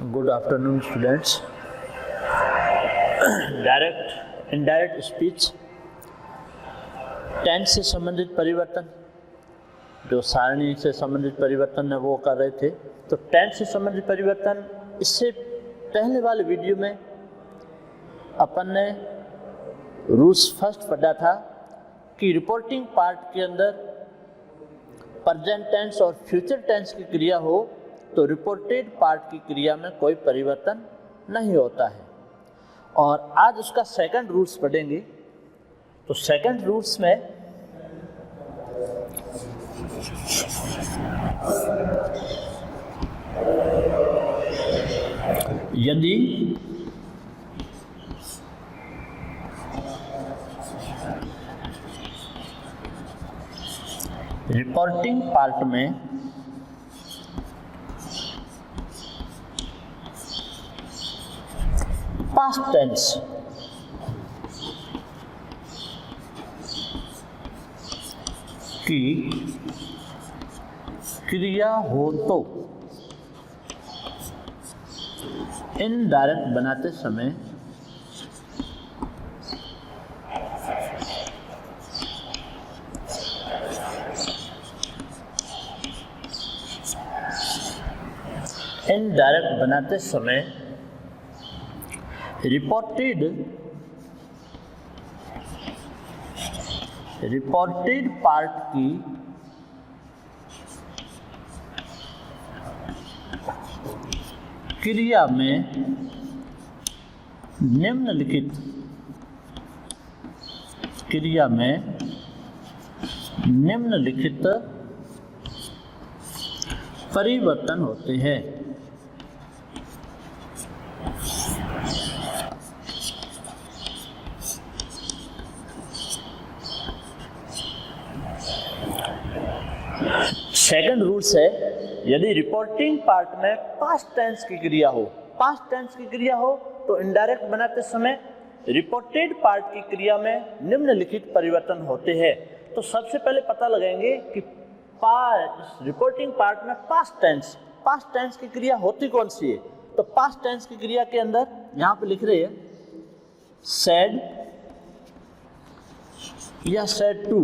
Good afternoon students. Direct indirect speech, tense से संबंधित परिवर्तन, जो सारणी से संबंधित परिवर्तन है वो कर रहे थे। तो टेंस से संबंधित परिवर्तन, इससे पहले वाले वीडियो में अपन ने रूल्स फर्स्ट पढ़ा था कि रिपोर्टिंग पार्ट के अंदर प्रेजेंट टेंस और फ्यूचर टेंस की क्रिया हो तो रिपोर्टेड पार्ट की क्रिया में कोई परिवर्तन नहीं होता है। और आज उसका सेकंड रूल्स पढ़ेंगे। तो सेकंड रूल्स में यदि रिपोर्टिंग पार्ट में पास्ट टेंस की क्रिया हो तो इनडायरेक्ट बनाते समय रिपोर्टेड पार्ट की क्रिया में निम्नलिखित परिवर्तन होते हैं। सेकंड रूल्स है, यदि रिपोर्टिंग पार्ट में पास्ट टेंस की क्रिया हो तो इनडायरेक्ट बनाते समय रिपोर्टेड पार्ट की क्रिया में निम्नलिखित परिवर्तन होते हैं। तो सबसे पहले पता लगाएंगे कि रिपोर्टिंग पार्ट में पास्ट टेंस की क्रिया होती कौन सी है। तो पास्ट टेंस की क्रिया के अंदर यहां पे लिख रहे हैं सेड या said to,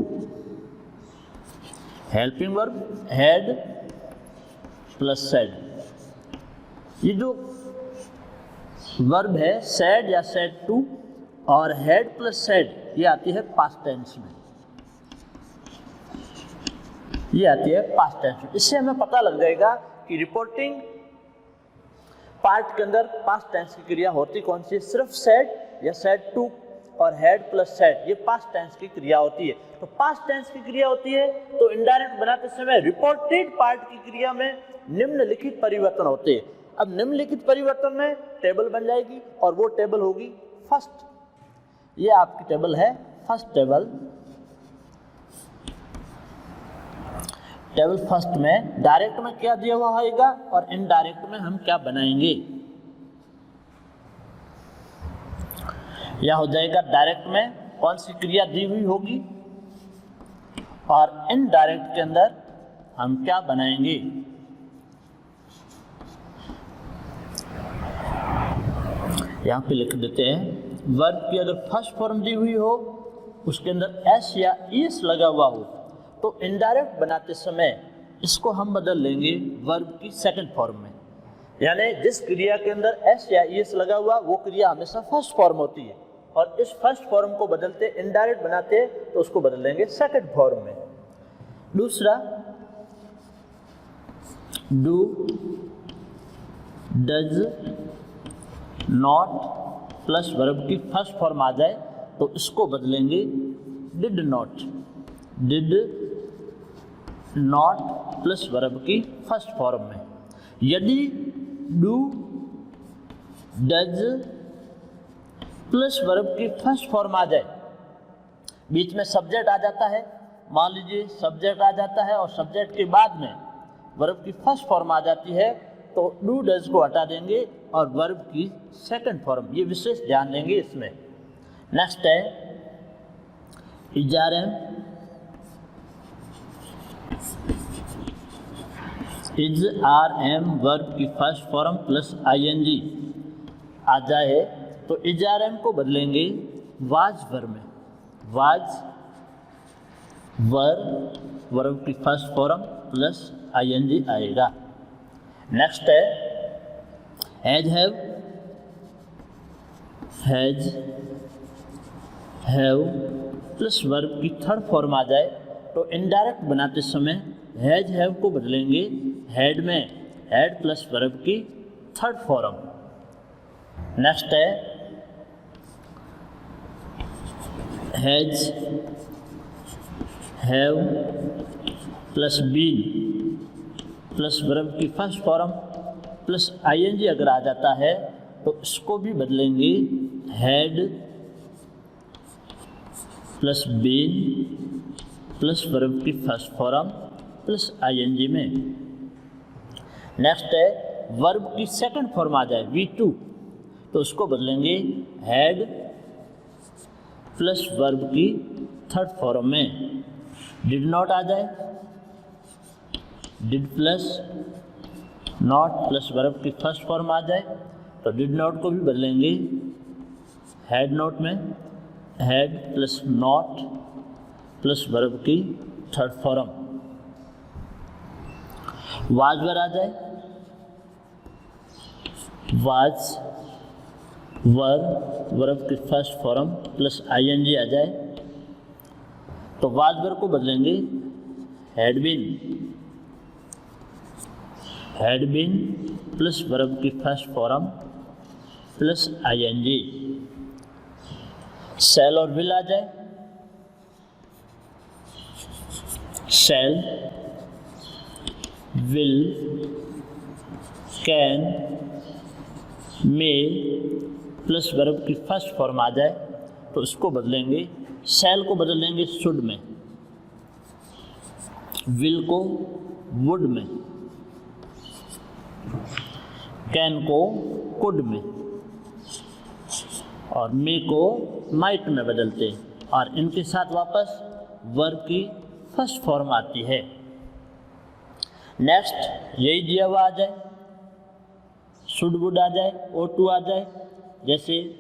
helping verb had plus said. ये जो वर्ब है सेड या सेड टू और हैड प्लस सेड, ये आती है पास्ट टेंस में, इससे हमें पता लग जाएगा कि रिपोर्टिंग पार्ट के अंदर पास्ट टेंस की क्रिया होती कौन सी है। सिर्फ सेड या सेड टू और हैड प्लस सेड, ये पास्ट टेंस की क्रिया होती है। तो पास्ट टेंस की क्रिया होती है तो इनडायरेक्ट बनाते समय रिपोर्टेड पार्ट की क्रिया में निम्नलिखित परिवर्तन होते हैं। अब निम्नलिखित परिवर्तन में टेबल बन जाएगी और वो टेबल होगी फर्स्ट। ये आपकी टेबल है फर्स्ट टेबल फर्स्ट में डायरेक्ट में क्या दिया हुआ होगा और इनडायरेक्ट में हम क्या बनाएंगे। यह हो जाएगा डायरेक्ट में कौन सी क्रिया दी हुई होगी और इनडायरेक्ट के अंदर हम क्या बनाएंगे। यहां पे लिख देते हैं वर्ब की अगर फर्स्ट फॉर्म दी हुई हो, उसके अंदर एस या ईएस लगा हुआ हो, तो इनडायरेक्ट बनाते समय इसको हम बदल लेंगे वर्ब की सेकंड फॉर्म में। यानी जिस क्रिया के अंदर एस या ईएस लगा हुआ वो क्रिया हमेशा फर्स्ट फॉर्म होती है, और इस फर्स्ट फॉर्म को बदलते इनडायरेक्ट बनाते तो उसको बदल लेंगे सेकंड फॉर्म में। दूसरा, do does not plus verb की फर्स्ट फॉर्म आ जाए तो इसको बदलेंगे डिड नॉट प्लस वर्ब की फर्स्ट फॉर्म में। यदि डू डज प्लस वर्ब की फर्स्ट फॉर्म आ जाए, बीच में सब्जेक्ट आ जाता है, मान लीजिए सब्जेक्ट आ जाता है और सब्जेक्ट के बाद में वर्ब की फर्स्ट फॉर्म आ जाती है, तो डू डज को हटा देंगे और वर्ब की सेकंड फॉर्म, ये विशेष ध्यान देंगे इसमें। नेक्स्ट है इज आर एम वर्ब की फर्स्ट फॉर्म प्लस ING आ जाए तो इज आर एम को बदलेंगे वाज वर्ब में। वाज वर्ब की फर्स्ट फॉर्म प्लस ING आएगा। नेक्स्ट है हैज हैव प्लस वर्ब की थर्ड फॉर्म आ जाए तो इनडायरेक्ट बनाते समय हैज हैव को बदलेंगे हैड में, हैड प्लस वर्ब की थर्ड फॉर्म। नेक्स्ट है has have plus been plus verb की फर्स्ट फॉर्म प्लस ING अगर आ जाता है तो इसको भी बदलेंगे had plus been plus verb की फर्स्ट फॉर्म प्लस ING में। नेक्स्ट है वर्ब की सेकंड फॉर्म आ जाए V2 तो उसको बदलेंगे हैड प्लस वर्ब की थर्ड फॉर्म में। डिड नॉट आ जाए, did plus not plus verb की फर्स्ट फॉर्म आ जाए तो डिड नॉट को भी बदलेंगे हैड नॉट में, had plus not plus verb की थर्ड फॉर्म। वाज वर आ जाए, वाज वर्ब की फर्स्ट फॉर्म प्लस ING आ जाए तो वाज वर को बदलेंगे हैड बीन प्लस वर्ब की फर्स्ट फॉर्म प्लस ING। शैल और विल आ जाए, शैल will can may plus verb की फर्स्ट फॉर्म आ जाए तो इसको बदलेंगे, शैल को बदल देंगे शुड में, विल को वुड में, कैन को कुड में और मे को माइट में बदलते हैं और इनके साथ वापस वर्ब की फर्स्ट फॉर्म आती है। नेक्स्ट यही दिया हुआ आ जाए, शुड वुड आ जाए, O2 आ जाए, जैसे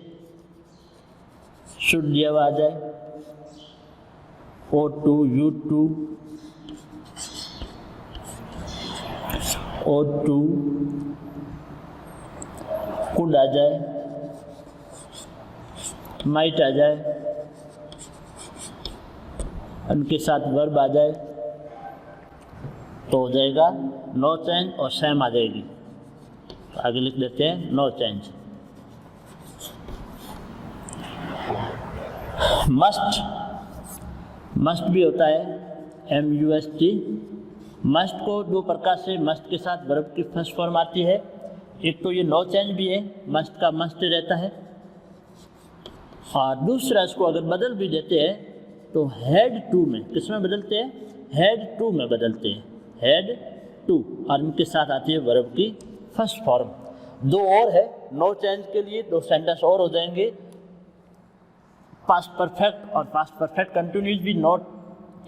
शुड दिया हुआ आ जाए O2 U2 O2 कुड आ जाए, माइट आ जाए, उनके साथ वर्ब आ जाए तो हो जाएगा नो चेंज और सेम आ जाएगी। तो आगे लिख देते हैं नो चेंज। मस्ट भी होता है MUST। मस्ट को दो प्रकार से मस्ट के साथ वर्ब की फर्स्ट फॉर्म आती है, एक तो ये नो चेंज भी है, मस्ट का मस्ट रहता है, और दूसरा इसको अगर बदल भी देते हैं तो हैड टू में, किस में बदलते हैं, हैड टू में बदलते हैं, हैड टू, और इनके साथ आती है वर्ब की फर्स्ट फॉर्म। दो और है नो चेंज के लिए, दो सेंटेंस और हो जाएंगे, पास्ट परफेक्ट और पास्ट परफेक्ट कंटिन्यूस भी नॉट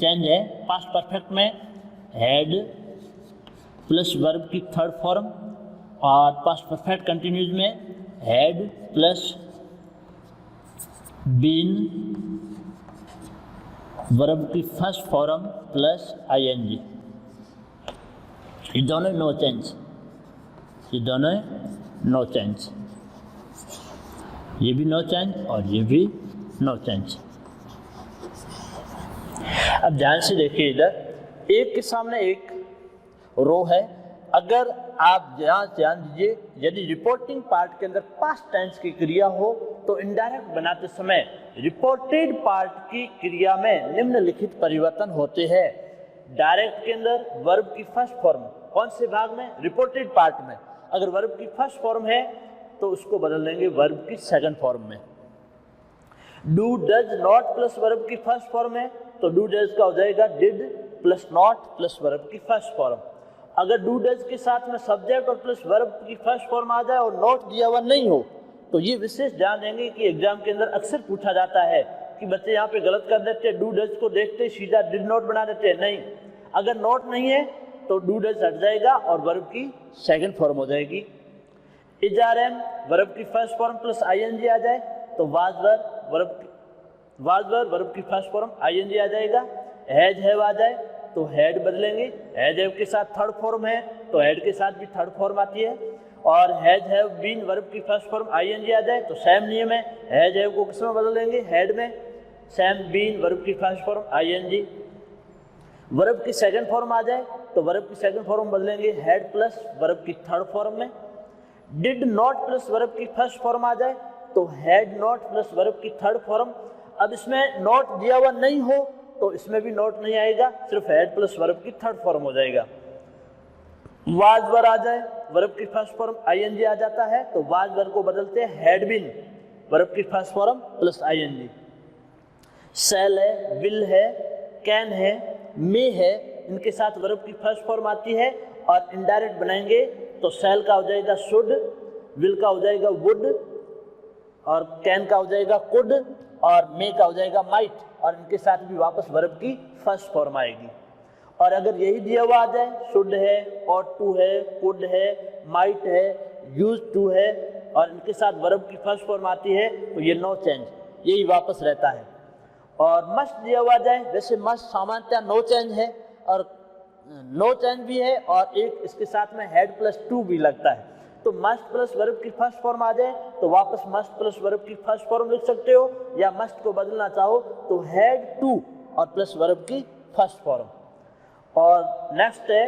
चेंज है। पास्ट परफेक्ट में हैड प्लस वर्ब की थर्ड फॉर्म और पास्ट परफेक्ट कंटिन्यूस में हैड प्लस बीन वर्ब की फर्स्ट फॉर्म प्लस ING। ये दोनों नो चेंज, ये दोनों नो चेंज, ये भी नो चेंज और ये भी नो चेंज। अब ध्यान से देखिए, इधर एक के सामने एक रो है। अगर आप यहाँ ध्यान दीजिए, यदि रिपोर्टिंग पार्ट के अंदर पास्ट टेंस की क्रिया हो तो इनडायरेक्ट बनाते समय रिपोर्टेड पार्ट की क्रिया में निम्नलिखित परिवर्तन होते हैं। डायरेक्ट के अंदर वर्ब की फर्स्ट फॉर्म, कौन से भाग में, रिपोर्टेड पार्ट में, अगर वर्ब की फर्स्ट फॉर्म है तो उसको बदल देंगे वर्ब की सेकंड फॉर्म में। Do does not plus verb की फर्स्ट फॉर्म है तो डू डज का हो जाएगा did plus not plus verb की फर्स्ट फॉर्म। अगर डू डज के साथ में सब्जेक्ट और प्लस वर्ब की फर्स्ट फॉर्म आ जाए और नॉट दिया हुआ नहीं हो तो ये विशेष ध्यान देंगे कि एग्जाम के अंदर अक्सर पूछा जाता है कि बच्चे यहाँ पे गलत कर देते हैं, डू डज को देखते सीधा डिड नॉट बना देते हैं। नहीं, अगर नॉट नहीं है तो डू डज हट जाएगा और वर्ब की सेकंड फॉर्म हो जाएगी। इज आर एम वर्ब की फर्स्ट फॉर्म प्लस आईएनजी आ जाए तो वाज वर वर्ब की फर्स्ट फॉर्म आईएनजी आ जाएगा। हैज हैव आ जाए तो हैड बदलेंगे, हैज हैव के साथ थर्ड फॉर्म है तो हैड के साथ भी थर्ड फॉर्म आती है। और हैज हैव बीन वर्ब की फर्स्ट फॉर्म आईएनजी आ जाए तो सेम नियम है, हैज हैव को किस में बदलेंगे, हैड में। सेम बीन वर्ब की फर्स्ट फॉर्म आईएनजी। वर्ब की सेकंड फॉर्म आ जाए तो वर्ब की सेकंड फॉर्म बदलेंगे हैड प्लस वर्ब की थर्ड फॉर्म में। डिड नॉट प्लस वर्ब की फर्स्ट फॉर्म आ जाए तो हैड नॉट प्लस वर्ब की थर्ड फॉर्म। अब इसमें नॉट दिया हुआ नहीं हो तो इसमें भी नॉट नहीं आएगा, सिर्फ हैड प्लस वर्ब की थर्ड फॉर्म हो जाएगा। वाज वर आ जाए वर्ब की फर्स्ट फॉर्म आईएनजी आ जाता है तो वाज वर को बदलते हैं हैड बीन वर्ब की फर्स्ट फॉर्म प्लस आईएनजी। शैल है, विल है, कैन है, मे है, इनके साथ वर्ब की फर्स्ट फॉर्म आती है और इनडायरेक्ट बनाएंगे तो शैल का हो जाएगा शुड, विल का हो जाएगा वुड और कैन का हो जाएगा कुड और मे का हो जाएगा माइट और इनके साथ भी वापस वर्ब की फर्स्ट फॉर्म आएगी। और अगर यही दिया हुआ आ जाए, शुड है, ऑट टू है, कुड है, माइट है, यूज टू है और इनके साथ वर्ब की फर्स्ट फॉर्म आती है तो ये नो चेंज, यही वापस रहता है। और मस्ट दिया हुआ जाए, वैसे मस्ट सामान्यतः नो चेंज है और नो चेंज भी है और एक इसके साथ में हेड प्लस टू भी लगता है। तो मस्ट प्लस वर्ब की फर्स्ट फॉर्म आ जाए तो वापस मस्ट प्लस वर्ब की फर्स्ट फॉर्म लिख सकते हो या मस्ट को बदलना चाहो तो हेड टू और प्लस वर्ब की फर्स्ट फॉर्म। और नेक्स्ट है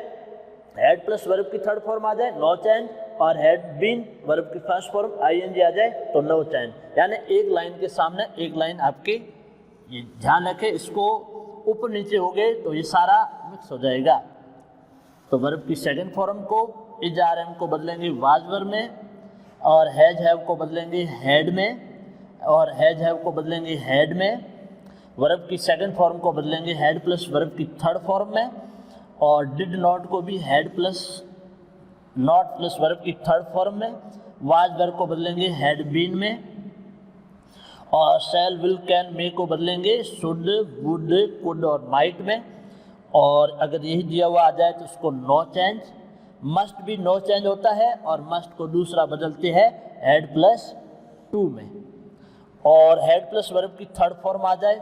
हेड प्लस वर्ब की थर्ड फॉर्म आ जाए नो चेंज और हेड बीन वर्ब की फर्स्ट फॉर्म आईएनजी आ जाए तो नो चेंज। यानी एक लाइन के सामने एक लाइन आपके, ये ध्यान रखें, इसको ऊपर नीचे हो गए तो ये सारा मिक्स हो जाएगा। तो वर्ब की सेकंड फॉर्म को इज आर एम को बदलेंगे वाज वर में और हैज हैव को बदलेंगे हैड में और हैज हैव को बदलेंगे हैड में। वर्ब की सेकंड फॉर्म को बदलेंगे हैड प्लस वर्ब की थर्ड फॉर्म में और डिड नॉट को भी had plus not plus verb की थर्ड फॉर्म में। वाज वर को बदलेंगे हैड बीन में और शैल विल कैन मे को बदलेंगे शुड वुड कुड और माइट में। और अगर यही दिया हुआ आ जाए तो उसको नो चेंज। मस्ट भी नो चेंज होता है और मस्ट को दूसरा बदलते हैं हेड प्लस टू में। और हेड प्लस वर्ब की थर्ड फॉर्म आ जाए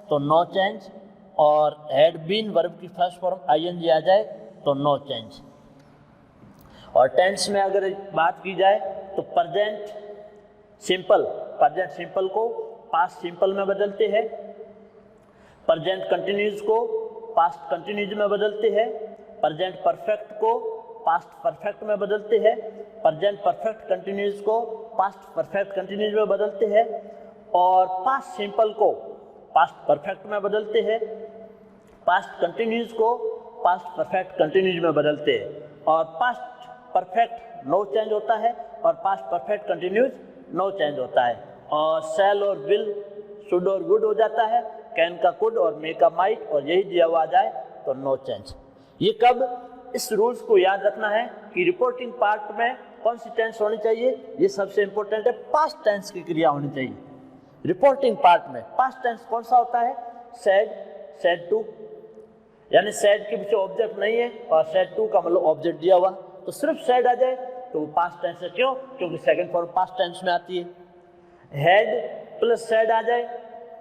तो नो चेंज और हैड बीन वर्ब की फर्स्ट फॉर्म आईएनजी आ जाए तो नो चेंज। और टेंस में अगर बात की जाए तो प्रेजेंट सिंपल को पास्ट सिंपल में बदलते हैं, प्रेजेंट कंटिन्यूज को पास्ट कंटिन्यूज में बदलते हैं, प्रेजेंट परफेक्ट को पास्ट परफेक्ट में बदलते हैं, प्रेजेंट परफेक्ट कंटिन्यूज को पास्ट परफेक्ट कंटिन्यूज में बदलते हैं और पास्ट सिंपल को पास्ट परफेक्ट में बदलते हैं, पास्ट कंटिन्यूज को पास्ट परफेक्ट कंटिन्यूज में बदलते हैं। और पास्ट परफेक्ट नो चेंज होता है और past perfect continuous no change होता है। और शैल और विल शुड और वुड हो जाता है, कैन का कुड और मे का माइट और यही दिया हुआ आ जाए तो नो चेंज। ये कब, इस रूल्स को याद रखना है कि रिपोर्टिंग पार्ट में कौन सी टेंस होनी चाहिए, ये सबसे इंपॉर्टेंट है, पास्ट टेंस की क्रिया होनी चाहिए। रिपोर्टिंग पार्ट में पास्ट टेंस कौन सा होता है, सेड, सेड टू, यानी सेड के पीछे ऑब्जेक्ट नहीं है और सेड टू का मतलब ऑब्जेक्ट दिया हुआ, तो सिर्फ सेड आ जाए तो वो पास्ट टेंस है। क्यों? क्योंकि सेकंड फॉर्म पास्ट टेंस में आती है। हेड प्लस सेड आ जाए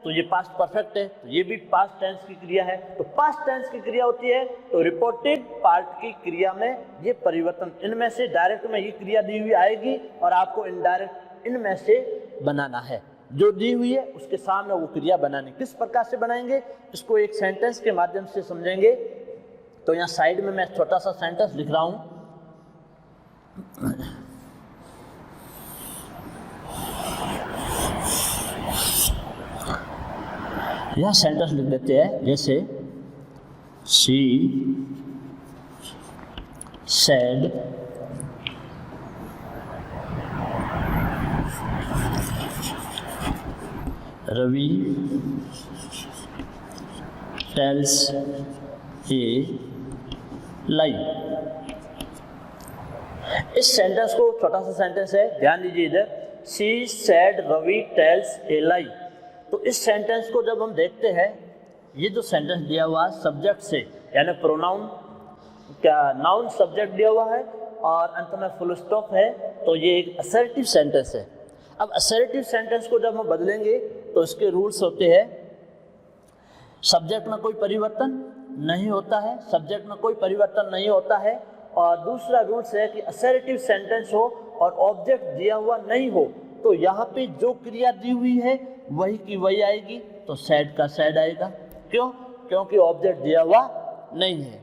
तो ये पास्ट परफेक्ट है, तो ये भी पास्ट टेंस की क्रिया है। तो पास्ट टेंस की क्रिया होती है तो रिपोर्टेड पार्ट की क्रिया में ये परिवर्तन, इनमें से डायरेक्ट में ये क्रिया दी हुई आएगी और आपको इनडायरेक्ट इनमें से बनाना है। जो दी हुई है उसके सामने वो क्रिया बनानी। किस प्रकार से बनाएंगे, इसको एक सेंटेंस के माध्यम से समझेंगे। तो यहाँ साइड में मैं छोटा सा सेंटेंस लिख रहा हूँ। यह सेंटेंस लिख देते हैं, जैसे she said Ravi tells a lie. इस सेंटेंस को, छोटा सा सेंटेंस है, ध्यान दीजिए इधर, she said Ravi tells a lie. तो इस सेंटेंस को जब हम देखते हैं, ये जो सेंटेंस दिया हुआ सब्जेक्ट से यानी प्रोनाउन क्या नाउन सब्जेक्ट दिया हुआ है और अंत में फुल स्टॉप है, तो ये एक असर्टिव सेंटेंस है। अब असर्टिव सेंटेंस को जब हम बदलेंगे तो इसके रूल्स होते हैं, सब्जेक्ट में कोई परिवर्तन नहीं होता है, सब्जेक्ट में कोई परिवर्तन नहीं होता है, और दूसरा रूल्स है कि असर्टिव सेंटेंस हो और ऑब्जेक्ट दिया हुआ नहीं हो, तो यहाँ पे जो क्रिया दी हुई है वही की वही आएगी, तो सैड का सैड आएगा। क्यों? क्योंकि ऑब्जेक्ट दिया हुआ नहीं है।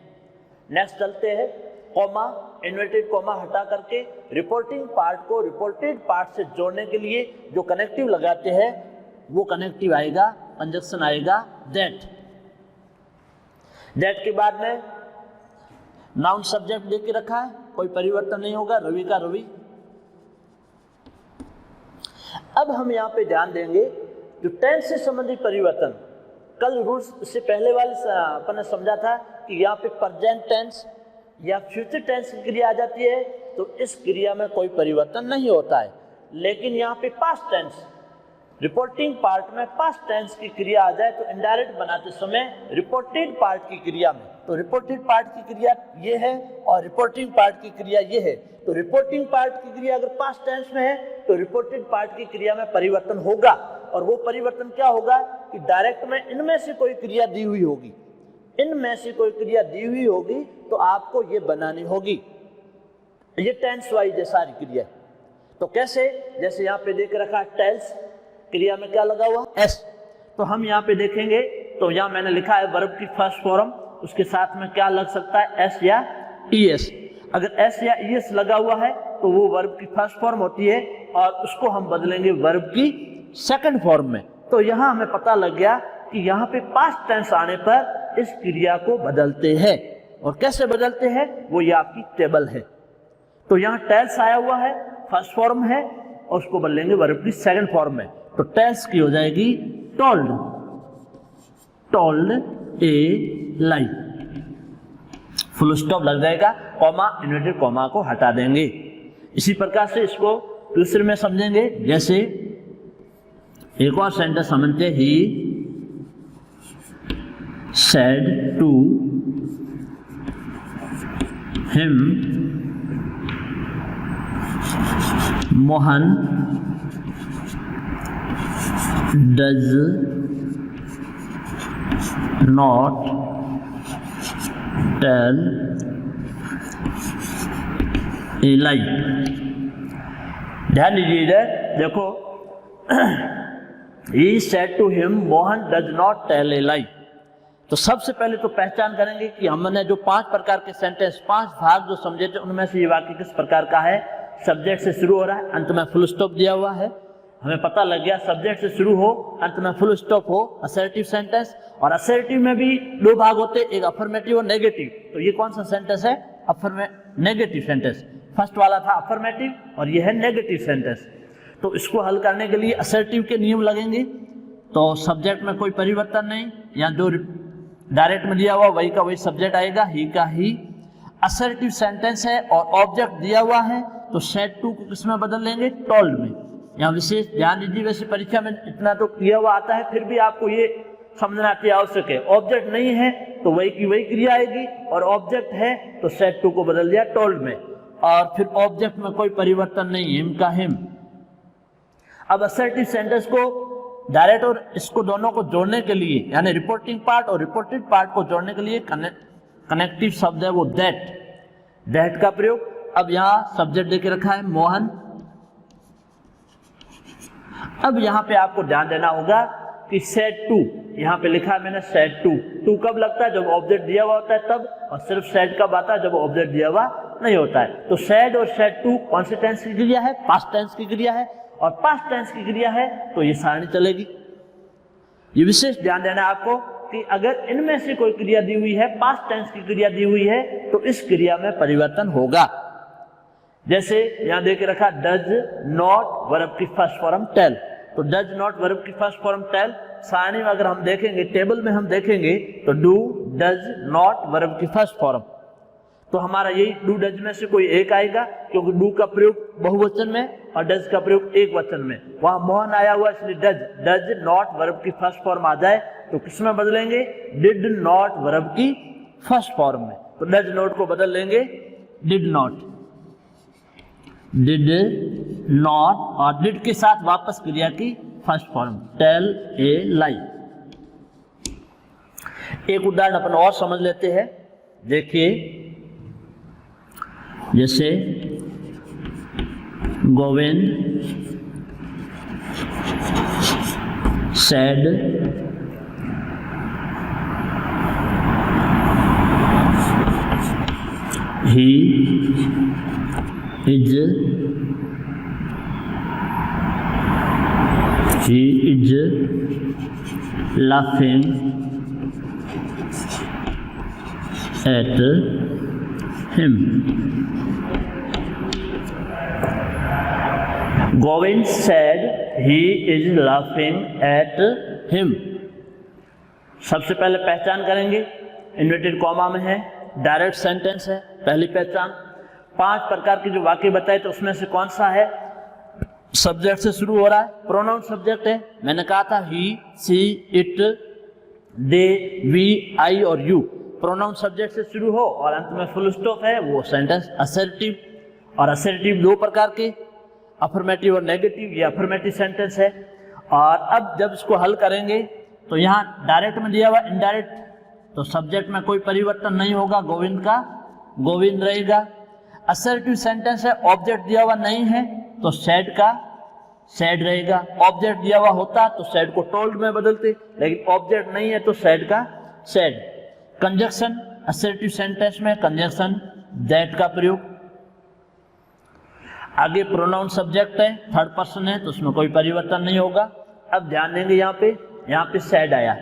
नेक्स्ट चलते हैं, कॉमा, इन्वर्टेड कॉमा हटा करके रिपोर्टिंग पार्ट को रिपोर्टेड पार्ट से जोड़ने के लिए जो कनेक्टिव लगाते हैं वो कनेक्टिव आएगा, कंजक्शन आएगा दैट। दैट के बाद में नाउन सब्जेक्ट दे के रखा है, कोई परिवर्तन नहीं होगा, रवि का रवि। अब हम यहाँ पे ध्यान देंगे जो टेंस से संबंधित परिवर्तन, कल रूल्स से पहले वाले अपन ने समझा था कि यहाँ पे प्रेजेंट टेंस या फ्यूचर टेंस की क्रिया आ जाती है तो इस क्रिया में कोई परिवर्तन नहीं होता है, लेकिन यहाँ पे पास्ट टेंस, रिपोर्टिंग पार्ट में पास्ट टेंस की क्रिया आ जाए तो इनडायरेक्ट बनाते समय रिपोर्टेड पार्ट की क्रिया में, तो रिपोर्टेड पार्ट की क्रिया ये है और रिपोर्टिंग पार्ट की क्रिया ये है, तो रिपोर्टिंग पार्ट की क्रिया अगर पास्ट टेंस में है तो रिपोर्टेड पार्ट की क्रिया में परिवर्तन होगा, और वो परिवर्तन क्या होगा कि डायरेक्ट में इनमें से कोई क्रिया दी हुई होगी, इनमें से कोई क्रिया दी हुई होगी तो आपको ये बनानी होगी, ये टेंस वाइज है सारी क्रिया। तो कैसे? जैसे यहाँ पे देख रखा टेल्स, क्रिया में क्या लगा हुआ एस, तो हम यहाँ पे देखेंगे तो यहाँ मैंने लिखा है वर्ब की फर्स्ट फॉर्म, उसके साथ में क्या लग सकता है एस या ईएस। अगर एस या ईएस लगा हुआ है तो वो वर्ब की फर्स्ट फॉर्म होती है और उसको हम बदलेंगे वर्ब की सेकंड फॉर्म में। तो यहाँ हमें पता लग गया कि यहाँ पे पास्ट टेंस आने पर इस क्रिया को बदलते हैं, और कैसे बदलते हैं वो ये आपकी टेबल है। तो यहाँ टेल्स आया हुआ है, फर्स्ट फॉर्म है, और उसको बदलेंगे वर्ब की सेकंड फॉर्म में, तो टेल्स की हो जाएगी टोल्ड, टोल्ड ए लाई, फुल स्टॉप लग जाएगा, कॉमा, इन्वर्टेड कॉमा को हटा देंगे। इसी प्रकार से इसको दूसरे में समझेंगे, जैसे एक और सेंटेंस समझते, ही said to him Mohan does not tell a lie। ध्यान दीजिए इधर देखो, he said to him Mohan does not tell a lie। तो सबसे पहले तो पहचान करेंगे कि हमने जो 5 प्रकार के सेंटेंस, 5 भाग जो समझे थे, उनमें से ये वाक्य किस प्रकार का है। सब्जेक्ट से शुरू हो रहा है, अंत में फुल स्टॉप दिया हुआ है, हमें पता लग गया सब्जेक्ट से शुरू हो, अंत में फुल स्टॉप हो, असर्टिव सेंटेंस। और असर्टिव में भी 2 भाग होते, एक अफर्मेटिव और नेगेटिव। तो ये कौन सा सेंटेंस है? Negative sentence. फर्स्ट वाला था अफर्मेटिव और ये है नेगेटिव सेंटेंस। तो इसको हल करने के लिए असर्टिव के नियम लगेंगे। तो सब्जेक्ट में कोई परिवर्तन नहीं, या जो डायरेक्ट में दिया हुआ वही का वही सब्जेक्ट आएगा, ही का ही। असर्टिव सेंटेंस है और ऑब्जेक्ट दिया हुआ है, तो सेड टू को किस में बदल लेंगे? टोल्ड में। यहाँ विशेष ध्यान दीजिए, वैसे परीक्षा में इतना तो किया हुआ आता है, फिर भी आपको ये समझना आवश्यक है। ऑब्जेक्ट नहीं है तो वही की वही क्रिया आएगी, और ऑब्जेक्ट है तो सेड टू को बदल दिया टोल्ड में, और फिर ऑब्जेक्ट में कोई परिवर्तन नहीं, हिम का हिम। अब असर्टिव सेंटेंस को डायरेक्ट और इसको दोनों को जोड़ने के लिए, यानी रिपोर्टिंग पार्ट और रिपोर्टेड पार्ट को जोड़ने के लिए कनेक्टिव शब्द है वो दैट, दैट का प्रयोग। अब यहाँ सब्जेक्ट देके रखा है मोहन। अब यहाँ पे आपको ध्यान देना होगा कि सेड टू, यहाँ पे लिखा है मैंने सेड टू। टू कब लगता है? जब ऑब्जेक्ट दिया हुआ होता है तब, और सिर्फ सेड कब आता है? जब ऑब्जेक्ट दिया हुआ नहीं होता है। तो सेड और सेड टू कौन से टेंस की क्रिया है? पास्ट टेंस की क्रिया है, और पास्ट टेंस की क्रिया है तो ये सारणी चलेगी। ये विशेष ध्यान देना है आपको कि अगर इनमें से कोई क्रिया दी हुई है, पास्ट टेंस की क्रिया दी हुई है, तो इस क्रिया में परिवर्तन होगा। जैसे यहां देके रखा डज नॉट वर्ब की फर्स्ट फॉर्म टेल, तो डज नॉट वर्ब की फर्स्ट फॉर्म टेल। सारणी में अगर हम देखेंगे, टेबल में हम देखेंगे तो डू डज नॉट वर्ब की फर्स्ट फॉर्म, तो हमारा यही डू डज में से कोई एक आएगा, क्योंकि डू का प्रयोग बहुवचन में और डज का प्रयोग एक वचन में। वहां मोहन आया हुआ इसलिए डज, डज नॉट वर्ब की फर्स्ट फॉर्म आ जाए तो किस में बदलेंगे? डिड नॉट वर्ब की फर्स्ट फॉर्म में। तो डज नॉट को बदल लेंगे डिड नॉट, डिड नॉट, और डिड के साथ वापस क्रिया की फर्स्ट फॉर्म टेल ए लाई। एक उदाहरण अपन और समझ लेते हैं, देखिए जैसे Govind said he is laughing at him. Govind said he is laughing at him. सबसे पहले पहचान करेंगे, इन्वर्टेड कॉमा में है, डायरेक्ट सेंटेंस है, पहली पहचान। 5 प्रकार के जो वाक्य बताए तो उसमें से कौन सा है, सब्जेक्ट से शुरू हो रहा है, प्रोनाउन सब्जेक्ट है। मैंने कहा था ही, सी, इट, दे, वी, आई और यू, प्रोनाउन सब्जेक्ट से शुरू हो और अंत में फुल स्टॉप है, वो सेंटेंस असर्टिव। और असर्टिव 2 प्रकार के, अफर्मेटिव और नेगेटिव, ये अफर्मेटिव सेंटेंस है। और अब जब इसको हल करेंगे तो यहाँ डायरेक्ट में दिया हुआ इनडायरेक्ट, तो सब्जेक्ट में कोई परिवर्तन नहीं होगा, गोविंद का गोविंद रहेगा। असर्टिव सेंटेंस है, ऑब्जेक्ट दिया हुआ नहीं है तो सैड का सैड रहेगा। ऑब्जेक्ट दिया हुआ होता तो सैड को टोल्ड में बदलते, लेकिन ऑब्जेक्ट नहीं है तो सैड का सैड। कंजक्शन, असर्टिव सेंटेंस में कंजक्शन दैट का प्रयोग। आगे प्रोनाउन सब्जेक्ट है, थर्ड पर्सन है तो उसमें कोई परिवर्तन नहीं होगा। अब ध्यान देंगे, यहाँ पे सैड आया,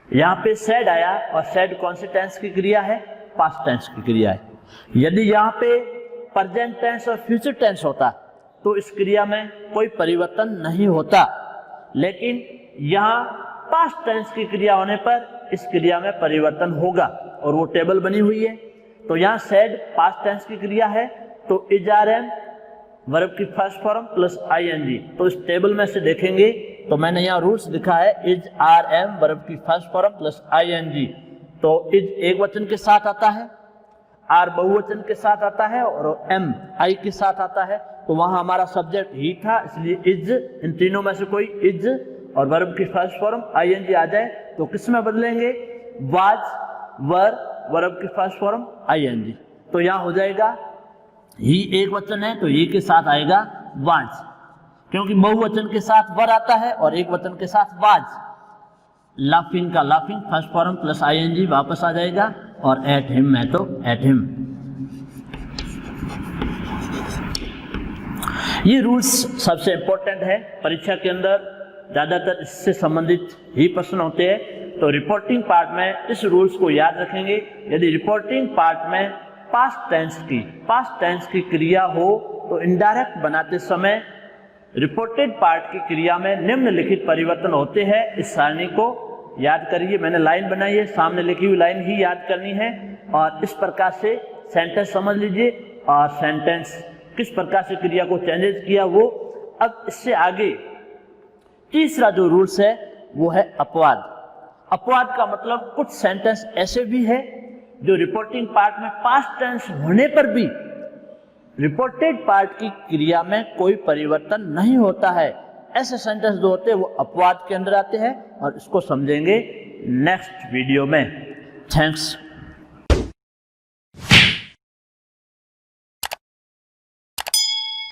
यहाँ पे सैड आया और सैड कौन से टेंस की क्रिया है, पास्ट टेंस की क्रिया है। यदि यहाँ पे प्रेजेंट टेंस और फ्यूचर टेंस होता तो इस क्रिया में कोई परिवर्तन नहीं होता, लेकिन यहाँ पास्ट टेंस की क्रिया होने पर इस क्रिया में परिवर्तन होगा और वो टेबल बनी हुई है। तो यहाँ सैड पास्ट टेंस की क्रिया है तो इज आर एम वर्ब की फर्स्ट फॉर्म प्लस आईएनजी। तो इस टेबल में से देखेंगे तो मैंने यहाँ रूल्स लिखा है, इज आर एम वर्ब की फर्स्ट फॉर्म प्लस आईएनजी। तो इज एक वचन के साथ आता है, आर बहुवचन के साथ आता है और एम आई के साथ आता है। तो वहां हमारा सब्जेक्ट ही था, इसलिए इज, इन तीनों में से कोई इज और वर्ब की फर्स्ट फॉर्म आईएनजी आ जाए तो किस में बदलेंगे, वाज, वर, वर्ब की फर्स्ट फॉर्म आईएनजी। तो यहाँ हो जाएगा ही एक वचन है तो ही के साथ आएगा वाज, क्योंकि बहुवचन के साथ वर आता है और एक वचन के साथ वाज। लाफिंग का laughing first form plus ING वापस आ जाएगा और एट हिम है तो एट हिम। ये रूल्स सबसे इंपॉर्टेंट है, परीक्षा के अंदर ज्यादातर इससे संबंधित ही प्रश्न होते हैं। तो रिपोर्टिंग पार्ट में इस रूल्स को याद रखेंगे। यदि रिपोर्टिंग पार्ट में पास्ट टेंस की क्रिया हो तो इनडायरेक्ट बनाते समय रिपोर्टेड पार्ट की क्रिया में निम्नलिखित परिवर्तन होते हैं। इस सारणी को याद करिए, मैंने लाइन बनाई है, सामने लिखी हुई लाइन ही याद करनी है और इस प्रकार से सेंटेंस समझ लीजिए और सेंटेंस किस प्रकार से क्रिया को चेंजेस किया वो। अब इससे आगे तीसरा जो रूल्स है वो है अपवाद। अपवाद का मतलब कुछ सेंटेंस ऐसे भी है जो रिपोर्टिंग पार्ट में पास्ट टेंस होने पर भी रिपोर्टेड पार्ट की क्रिया में कोई परिवर्तन नहीं होता है। ऐसे सेंटेंस जो होते हैं वो अपवाद के अंदर आते हैं और इसको समझेंगे नेक्स्ट वीडियो में। थैंक्स।